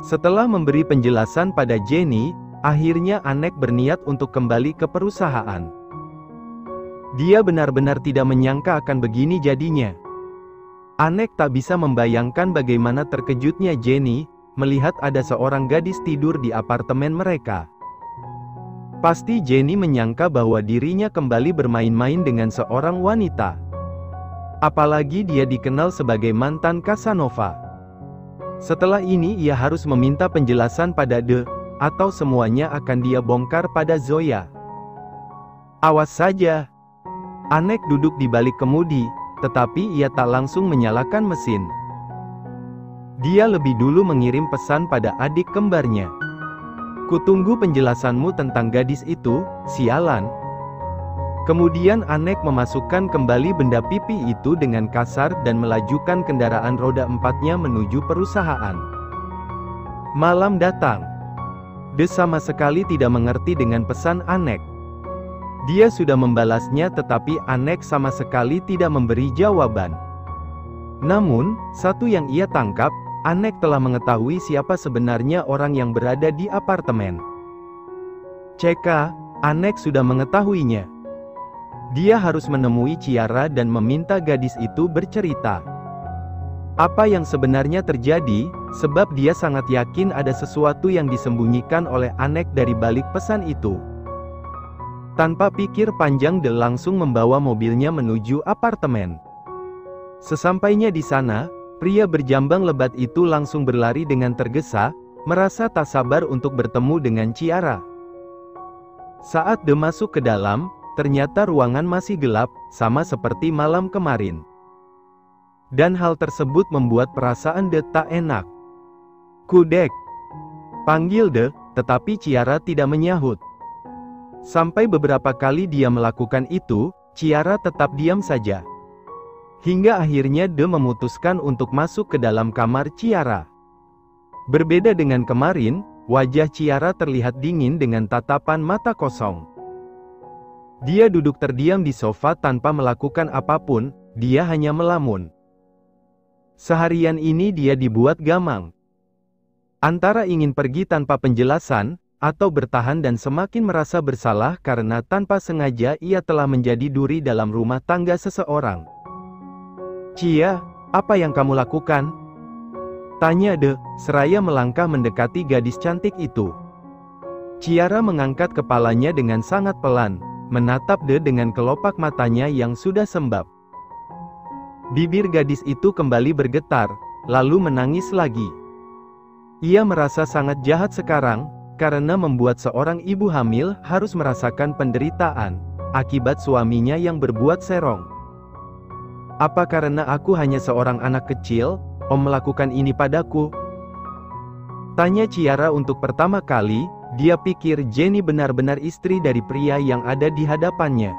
Setelah memberi penjelasan pada Jenny, akhirnya Anek berniat untuk kembali ke perusahaan. Dia benar-benar tidak menyangka akan begini jadinya. Anek tak bisa membayangkan bagaimana terkejutnya Jenny, melihat ada seorang gadis tidur di apartemen mereka. Pasti Jenny menyangka bahwa dirinya kembali bermain-main dengan seorang wanita. Apalagi dia dikenal sebagai mantan Casanova. Setelah ini ia harus meminta penjelasan pada De, atau semuanya akan dia bongkar pada Zoya. Awas saja. Anek duduk di balik kemudi, tetapi ia tak langsung menyalakan mesin. Dia lebih dulu mengirim pesan pada adik kembarnya. Kutunggu penjelasanmu tentang gadis itu, sialan. Kemudian Anek memasukkan kembali benda pipi itu dengan kasar dan melajukan kendaraan roda empatnya menuju perusahaan. Malam datang. De sama sekali tidak mengerti dengan pesan Anek. Dia sudah membalasnya tetapi Anek sama sekali tidak memberi jawaban. Namun, satu yang ia tangkap, Anek telah mengetahui siapa sebenarnya orang yang berada di apartemen. CK, Anek sudah mengetahuinya. Dia harus menemui Ciara dan meminta gadis itu bercerita. Apa yang sebenarnya terjadi, sebab dia sangat yakin ada sesuatu yang disembunyikan oleh Anek dari balik pesan itu. Tanpa pikir panjang De langsung membawa mobilnya menuju apartemen. Sesampainya di sana, pria berjambang lebat itu langsung berlari dengan tergesa, merasa tak sabar untuk bertemu dengan Ciara. Saat De masuk ke dalam, ternyata ruangan masih gelap, sama seperti malam kemarin. Dan hal tersebut membuat perasaan De tak enak. Kudek, panggil De, tetapi Ciara tidak menyahut. Sampai beberapa kali dia melakukan itu, Ciara tetap diam saja. Hingga akhirnya De memutuskan untuk masuk ke dalam kamar Ciara. Berbeda dengan kemarin, wajah Ciara terlihat dingin dengan tatapan mata kosong. Dia duduk terdiam di sofa tanpa melakukan apapun, dia hanya melamun. Seharian ini dia dibuat gamang. Antara ingin pergi tanpa penjelasan, atau bertahan dan semakin merasa bersalah karena tanpa sengaja ia telah menjadi duri dalam rumah tangga seseorang. Cia, apa yang kamu lakukan? Tanya De, seraya melangkah mendekati gadis cantik itu. Ciara mengangkat kepalanya dengan sangat pelan, menatap De dengan kelopak matanya yang sudah sembab. Bibir gadis itu kembali bergetar, lalu menangis lagi. Ia merasa sangat jahat sekarang, karena membuat seorang ibu hamil harus merasakan penderitaan, akibat suaminya yang berbuat serong. Apa karena aku hanya seorang anak kecil, Om melakukan ini padaku? Tanya Ciara untuk pertama kali, dia pikir Jenny benar-benar istri dari pria yang ada di hadapannya.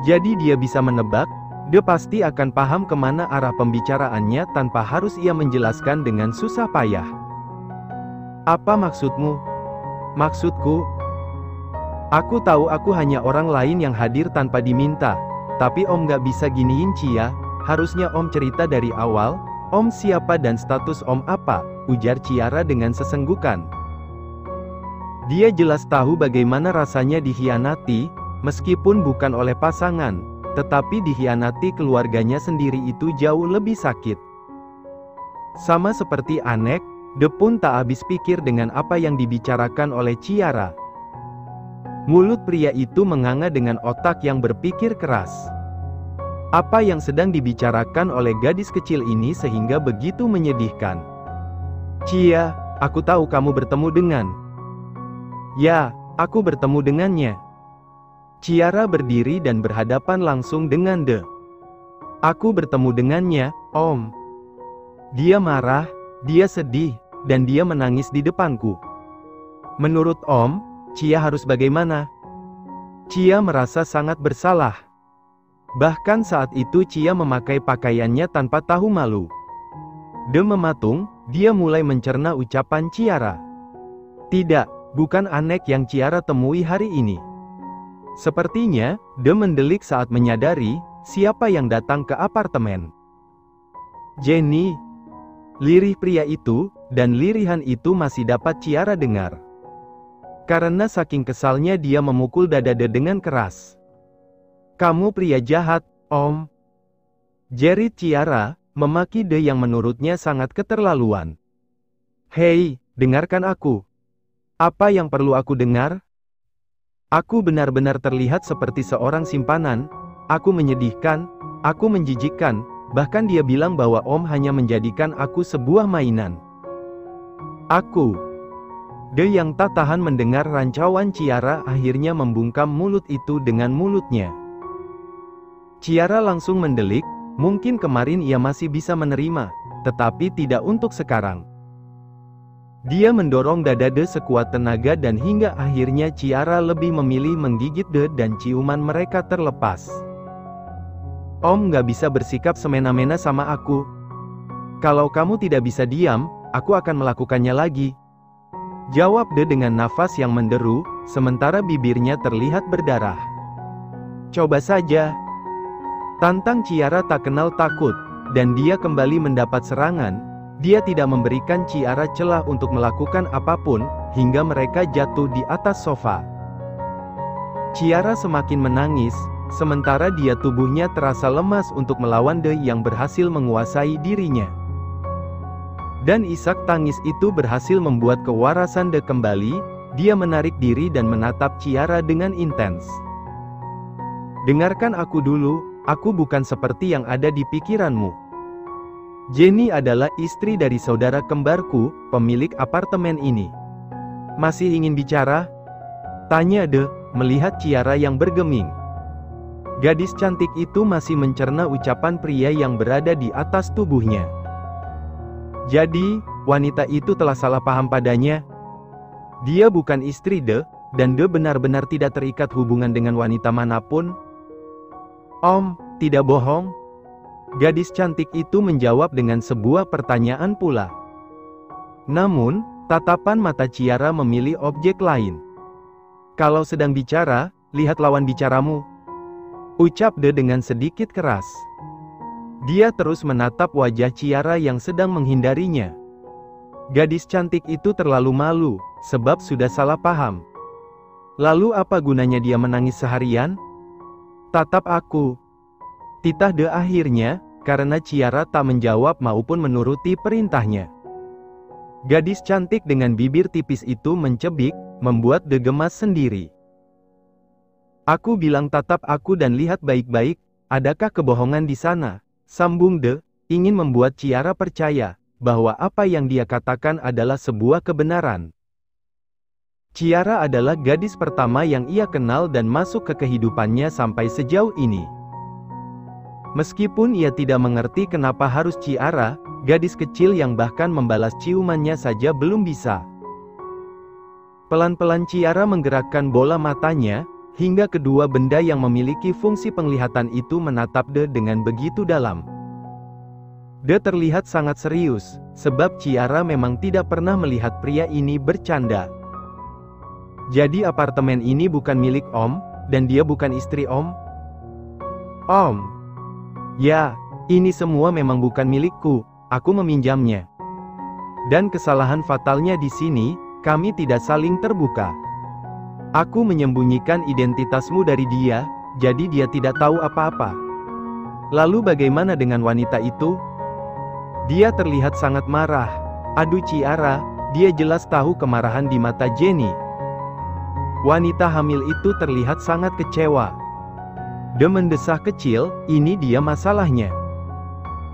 Jadi dia bisa menebak, dia pasti akan paham kemana arah pembicaraannya tanpa harus ia menjelaskan dengan susah payah. Apa maksudmu? Maksudku? Aku tahu aku hanya orang lain yang hadir tanpa diminta. Tapi Om gak bisa giniin Cia, harusnya Om cerita dari awal, Om siapa dan status Om apa, ujar Ciara dengan sesenggukan. Dia jelas tahu bagaimana rasanya dikhianati, meskipun bukan oleh pasangan, tetapi dikhianati keluarganya sendiri itu jauh lebih sakit. Sama seperti Anek, De pun tak habis pikir dengan apa yang dibicarakan oleh Ciara. Mulut pria itu menganga dengan otak yang berpikir keras. Apa yang sedang dibicarakan oleh gadis kecil ini sehingga begitu menyedihkan? Cia, aku tahu kamu bertemu dengan... Ya, aku bertemu dengannya. Ciara berdiri dan berhadapan langsung dengan De. Aku bertemu dengannya, Om. Dia marah, dia sedih, dan dia menangis di depanku. Menurut Om, Cia harus bagaimana? Cia merasa sangat bersalah. Bahkan saat itu Cia memakai pakaiannya tanpa tahu malu. De mematung, dia mulai mencerna ucapan Ciara. Tidak, bukan Anek yang Ciara temui hari ini. Sepertinya, De mendelik saat menyadari, siapa yang datang ke apartemen. Jenny. Lirih pria itu, dan lirihan itu masih dapat Ciara dengar. Karena saking kesalnya dia memukul dada De dengan keras. "Kamu pria jahat, Om," jerit Ciara, memaki De yang menurutnya sangat keterlaluan. "Hei, dengarkan aku. Apa yang perlu aku dengar? Aku benar-benar terlihat seperti seorang simpanan, aku menyedihkan, aku menjijikkan, bahkan dia bilang bahwa Om hanya menjadikan aku sebuah mainan. Aku..." De yang tak tahan mendengar rancauan Ciara akhirnya membungkam mulut itu dengan mulutnya. Ciara langsung mendelik, mungkin kemarin ia masih bisa menerima, tetapi tidak untuk sekarang. Dia mendorong dada De sekuat tenaga dan hingga akhirnya Ciara lebih memilih menggigit De dan ciuman mereka terlepas. "Om nggak bisa bersikap semena-mena sama aku. Kalau kamu tidak bisa diam, aku akan melakukannya lagi," jawab De dengan nafas yang menderu, sementara bibirnya terlihat berdarah. "Coba saja," tantang Ciara tak kenal takut, dan dia kembali mendapat serangan. Dia tidak memberikan Ciara celah untuk melakukan apapun, hingga mereka jatuh di atas sofa. Ciara semakin menangis, sementara dia tubuhnya terasa lemas untuk melawan De yang berhasil menguasai dirinya. Dan isak tangis itu berhasil membuat kewarasan De kembali. Dia menarik diri dan menatap Ciara dengan intens. "Dengarkan aku dulu, aku bukan seperti yang ada di pikiranmu. Jenny adalah istri dari saudara kembarku, pemilik apartemen ini. Masih ingin bicara?" tanya De, melihat Ciara yang bergeming. Gadis cantik itu masih mencerna ucapan pria yang berada di atas tubuhnya. "Jadi, wanita itu telah salah paham padanya. Dia bukan istri De, dan De benar-benar tidak terikat hubungan dengan wanita manapun." "Om, tidak bohong?" gadis cantik itu menjawab dengan sebuah pertanyaan pula. Namun, tatapan mata Ciara memilih objek lain. "Kalau sedang bicara, lihat lawan bicaramu," ucap De dengan sedikit keras. Dia terus menatap wajah Ciara yang sedang menghindarinya. Gadis cantik itu terlalu malu, sebab sudah salah paham. Lalu apa gunanya dia menangis seharian? "Tatap aku," titah De akhirnya, karena Ciara tak menjawab maupun menuruti perintahnya. Gadis cantik dengan bibir tipis itu mencebik, membuat De gemas sendiri. "Aku bilang tatap aku dan lihat baik-baik, adakah kebohongan di sana?" sambung De, ingin membuat Ciara percaya bahwa apa yang dia katakan adalah sebuah kebenaran. Ciara adalah gadis pertama yang ia kenal dan masuk ke kehidupannya sampai sejauh ini. Meskipun ia tidak mengerti kenapa harus Ciara, gadis kecil yang bahkan membalas ciumannya saja belum bisa. Pelan-pelan Ciara menggerakkan bola matanya, hingga kedua benda yang memiliki fungsi penglihatan itu menatap De dengan begitu dalam. De terlihat sangat serius, sebab Ciara memang tidak pernah melihat pria ini bercanda. "Jadi apartemen ini bukan milik Om, dan dia bukan istri Om?" "Om, ya, ini semua memang bukan milikku, aku meminjamnya. Dan kesalahan fatalnya di sini, kami tidak saling terbuka. Aku menyembunyikan identitasmu dari dia, jadi dia tidak tahu apa-apa." "Lalu bagaimana dengan wanita itu?" Dia terlihat sangat marah. "Aduh Ciara, dia jelas tahu kemarahan di mata Jenny." Wanita hamil itu terlihat sangat kecewa. De mendesah kecil, ini dia masalahnya.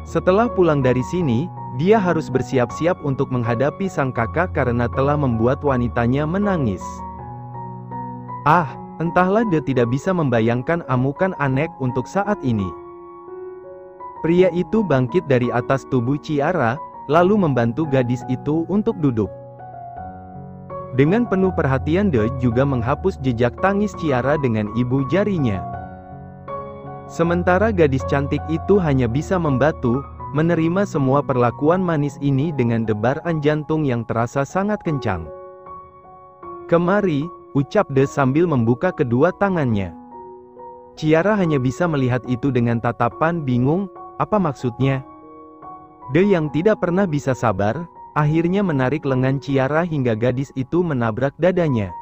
Setelah pulang dari sini, dia harus bersiap-siap untuk menghadapi sang kakak karena telah membuat wanitanya menangis. Entahlah, De tidak bisa membayangkan amukan Anek untuk saat ini. Pria itu bangkit dari atas tubuh Ciara, lalu membantu gadis itu untuk duduk. Dengan penuh perhatian De juga menghapus jejak tangis Ciara dengan ibu jarinya. Sementara gadis cantik itu hanya bisa membatu, menerima semua perlakuan manis ini dengan debaran jantung yang terasa sangat kencang. "Kemari," ucap De sambil membuka kedua tangannya. Ciara hanya bisa melihat itu dengan tatapan bingung, apa maksudnya? De yang tidak pernah bisa sabar, akhirnya menarik lengan Ciara hingga gadis itu menabrak dadanya.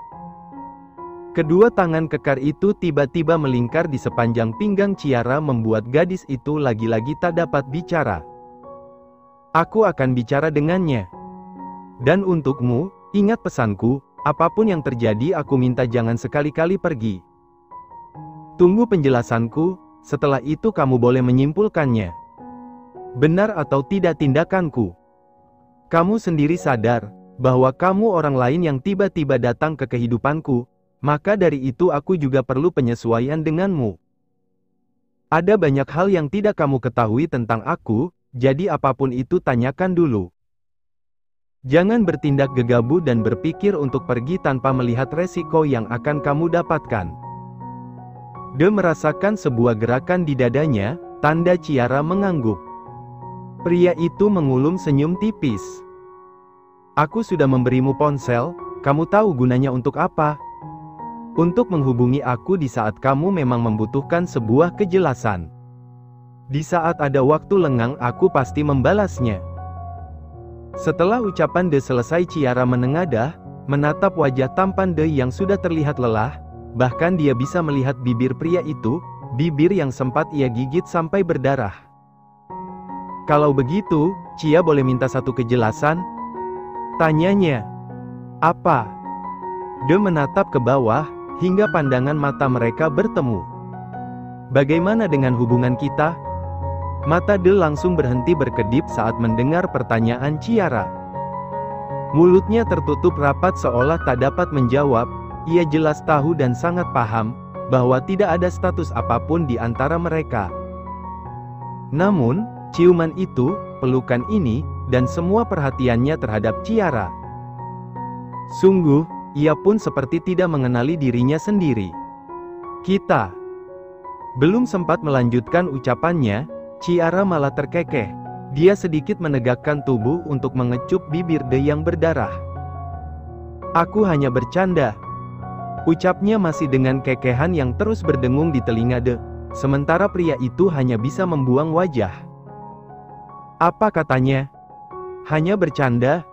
Kedua tangan kekar itu tiba-tiba melingkar di sepanjang pinggang Ciara membuat gadis itu lagi-lagi tak dapat bicara. Aku akan bicara dengannya. Dan untukmu, ingat pesanku, apapun yang terjadi aku minta jangan sekali-kali pergi. Tunggu penjelasanku, setelah itu kamu boleh menyimpulkannya. Benar atau tidak tindakanku. Kamu sendiri sadar, bahwa kamu orang lain yang tiba-tiba datang ke kehidupanku, maka dari itu aku juga perlu penyesuaian denganmu. Ada banyak hal yang tidak kamu ketahui tentang aku, jadi apapun itu tanyakan dulu. Jangan bertindak gegabah dan berpikir untuk pergi tanpa melihat resiko yang akan kamu dapatkan. De merasakan sebuah gerakan di dadanya, tanda Ciara mengangguk. Pria itu mengulum senyum tipis. Aku sudah memberimu ponsel, kamu tahu gunanya untuk apa? Untuk menghubungi aku di saat kamu memang membutuhkan sebuah kejelasan. Di saat ada waktu lengang aku pasti membalasnya. Setelah ucapan De selesai Ciara menengadah, menatap wajah tampan De yang sudah terlihat lelah, bahkan dia bisa melihat bibir pria itu, bibir yang sempat ia gigit sampai berdarah. Kalau begitu, Cia boleh minta satu kejelasan? Tanyanya. Apa? De menatap ke bawah, hingga pandangan mata mereka bertemu. Bagaimana dengan hubungan kita? Mata De langsung berhenti berkedip saat mendengar pertanyaan Ciara. Mulutnya tertutup rapat seolah tak dapat menjawab, ia jelas tahu dan sangat paham, bahwa tidak ada status apapun di antara mereka. Namun, ciuman itu, pelukan ini, dan semua perhatiannya terhadap Ciara. Sungguh, ia pun seperti tidak mengenali dirinya sendiri. Kita. Belum sempat melanjutkan ucapannya, Ciara malah terkekeh. Dia sedikit menegakkan tubuh untuk mengecup bibir De yang berdarah. Aku hanya bercanda. Ucapnya masih dengan kekehan yang terus berdengung di telinga De, sementara pria itu hanya bisa membuang wajah. Apa katanya? Hanya bercanda?